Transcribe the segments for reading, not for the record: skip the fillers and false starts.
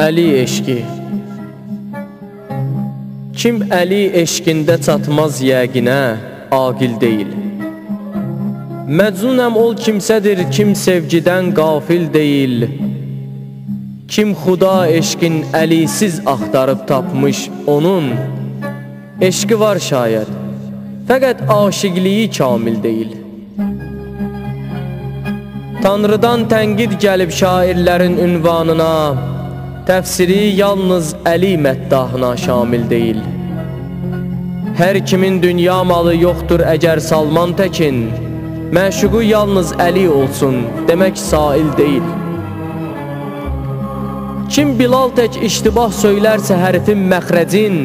Əli eşqi. Kim əli eşqində çatmaz yəqinə, aqil deyil. Məcnunəm ol kimsədir, kim sevgidən qafil deyil. Kim xuda eşqin əlisiz axtarıb tapmış onun, eşqi var şayət, fəqət aşiqliyi kamil deyil. Tanrıdan tənqid gəlib şairlərin ünvanına, təfsiri yalnız Əli məddahına şamil deyil. Hər kimin dünya malı yoxdur əgər Salman təkin, məşuqu yalnız Əli olsun, demək sail deyil. Kim Bilal tək iştibah söylərsə hərfin məxrəcin,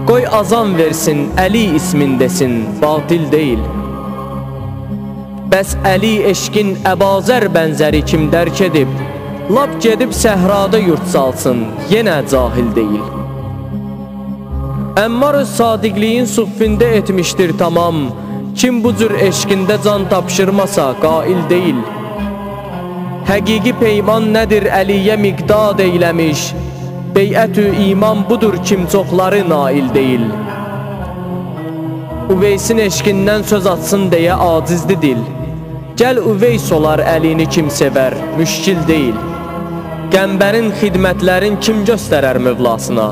qoy azam versin, Əli ismin desin, batil deyil. Bəs Əli eşqin Əbazər bənzəri kim dərk edib, lap gedib səhrada yurt salsın, yenə cahil deyil. Əmmar öz sadiqliyin suffində etmişdir tamam, kim bu cür eşqində can tapşırmasa qail deyil. Həqiqi peyman nədir Əliyə miqdad eyləmiş, beyət-ü iman budur kim çoxları nail deyil. Uveysin eşqindən söz atsın deyə acizdi dil, gəl Uveys olar Əlini kim sevər, müşkil deyil. Qəmbərin xidmətlərin kim göstərər mövlasına?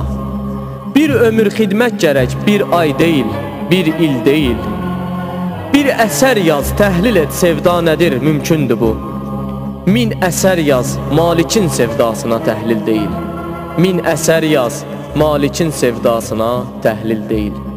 Bir ömür xidmət gərək, bir ay deyil, bir il deyil. Bir əsər yaz, təhlil et, sevda nədir, mümkündür bu. 1000 əsər yaz, Malikin sevdasına təhlil deyil. 1000 əsər yaz, Malikin sevdasına təhlil deyil.